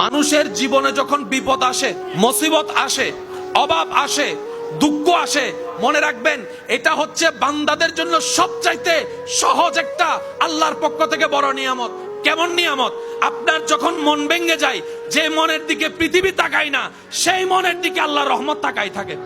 মানুষের জীবনে যখন বিপদ আসে, মুসিবত আসে, অভাব আসে, দুঃখ আসে, মনে রাখবেন এটা হচ্ছে বান্দাদের জন্য সবচাইতে সহজ একটা আল্লাহর পক্ষ থেকে বড় নিয়ামত। কেমন নিয়ামত? আপনার যখন মন ভেঙে যায়, যে মনের দিকে পৃথিবী তাকায় না, সেই মনের দিকে আল্লাহর রহমত তাকায় থাকে।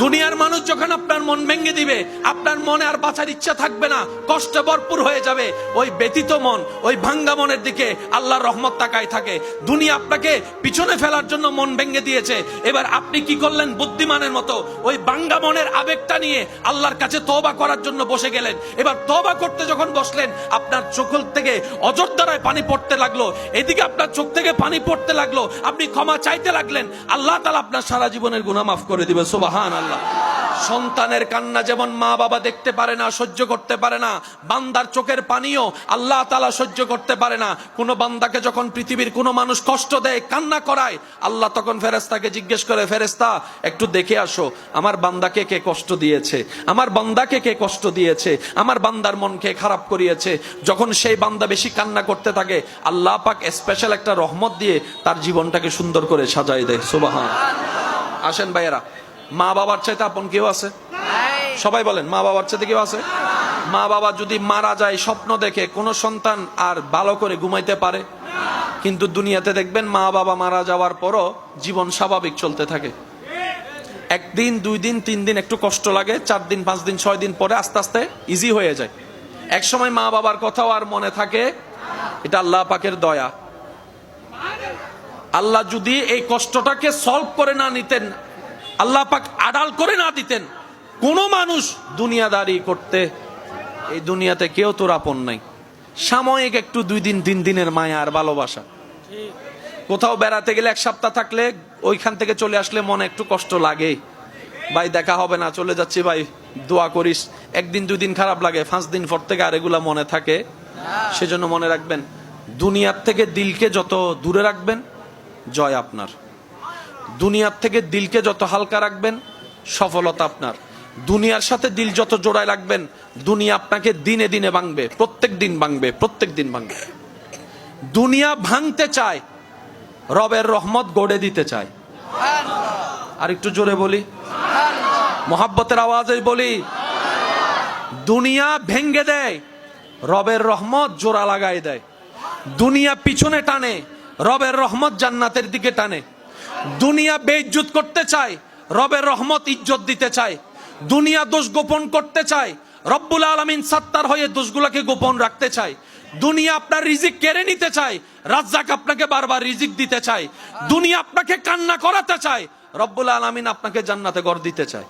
দুনিয়ার মানুষ যখন আপনার মন ভেঙে দিবে, আপনার মনে আর বাঁচার ইচ্ছা থাকবে না, কষ্টে ভরপুর হয়ে যাবে। ওই ব্যথিত মন, ওই ভাঙ্গা মনের দিকে আল্লাহর রহমত তাকায় থাকে। দুনিয়া আপনাকে পিছনে ফেলার জন্য মন ভেঙে দিয়েছে, এবার আপনি কি করলেন? বুদ্ধিমানের মতো ওই ভাঙ্গা মনের আবেগটা নিয়ে আল্লাহর কাছে তওবা করার জন্য বসে গেলেন। এবার তওবা করতে যখন বসলেন, আপনার চোখ থেকে অজরধারায় পানি পড়তে লাগলো, এদিকে আপনার চোখ থেকে পানি পড়তে লাগলো, আপনি ক্ষমা চাইতে লাগলেন। আল্লাহ তাআলা আপনার সারা জীবনের গুনাহ মাফ করে দিবে। সুবহানাল্লাহ। সন্তানের কান্না যেমন মা বাবা দেখতে পারে না, সহ্য করতে পারে না, বান্দার চোখের পানিও আল্লাহ তাআলা সহ্য করতে পারে না। কোন বান্দাকে যখন পৃথিবীর কোন মানুষ কষ্ট দেয়, কান্না করায়, আল্লাহ তখন ফেরেশতাকে জিজ্ঞেস করে, ফেরেশতা একটু দেখে আসো আমার বান্দাকে কে কষ্ট দিয়েছে, আমার বান্দাকে কে কষ্ট দিয়েছে, আমার বান্দার মনকে খারাপ করিয়েছে। যখন সেই বান্দা বেশি কান্না করতে থাকে, আল্লাহ পাক স্পেশাল একটা রহমত দিয়ে তার জীবনটাকে সুন্দর করে সাজায় দেয়। সুবহানাল্লাহ। আসেন ভাইয়েরা, মা বাবার চাইতে আপন কেউ আছে? সবাই বলেন, মা বাবার চাইতে কেউ আছে? মা বাবা যদি মারা যায়, স্বপ্ন দেখে কোন সন্তান আর ভালো করে ঘুমাইতে পারে? কিন্তু দুনিয়াতে দেখবেন মা বাবা মারা যাওয়ার পরও জীবন স্বাভাবিক চলতে থাকে। একদিন, 2 দিন, 3 দিন একটু কষ্ট লাগে, 4 দিন, 5 দিন, 6 দিন পরে আস্তে আস্তে ইজি হয়ে যায়। এক সময় মা বাবার কথাও আর মনে থাকে। এটা আল্লাহ পাকের দয়া। আল্লাহ যদি এই কষ্টটাকে সলভ করে না নিতেন, আল্লাহ পাক আড়াল করে না দিতেন, কোন মানুষ দুনিয়াদারি করতে এই দুনিয়াতে কেউ তোর আপন নাই। সাময়িক একটু 2 দিন 3 দিনের মায়া আর ভালোবাসা। কোথাও বেড়াতে গেলে 1 সপ্তাহ থাকলে ওইখান থেকে চলে আসলে মনে একটু কষ্ট লাগে, ভাই দেখা হবে না, চলে যাচ্ছি ভাই, দোয়া করিস। 1 দিন 2 দিন খারাপ লাগে, 5 দিন পর থেকে আর এগুলা মনে থাকে। সেজন্য মনে রাখবেন, দুনিয়ার থেকে দিলকে যত দূরে রাখবেন, জয় আপনার। দুনিয়ার থেকে দিলকে যত হালকা রাখবেন, সফলতা আপনার। দুনিয়ার সাথে দিল যত জোড়ায় রাখবেন, দুনিয়া আপনাকে দিনে দিনে ভাঙবে, প্রত্যেক দিন ভাঙবে, প্রত্যেক দিন ভাঙবে। দুনিয়া ভাঙতে চায়, রবের রহমত গড়ে দিতে চায়। আর একটু জোরে বলি, মোহাব্বতের আওয়াজে বলি, দুনিয়া ভেঙ্গে দেয়, রবের রহমত জোড়া লাগাই দেয়। দুনিয়া পিছনে টানে, রবের রহমত জান্নাতের দিকে টানে। দুনিয়া বেইজ্জত করতে চায়, রবের রহমত ইজ্জত দিতে চায়। দুনিয়া দোষ গোপন করতে চায়, রব্বুল আলামিন সাত্তার হয়ে দোষগুলোকে গোপন রাখতে চায়। দুনিয়া আপনার রিজিক কেড়ে নিতে চায়, রাজ্জাক আপনাকে বারবার রিজিক দিতে চায়। দুনিয়া আপনাকে কান্না করাতে চায়, রব্বুল আলামিন আপনাকে জান্নাতে ঘর দিতে চায়।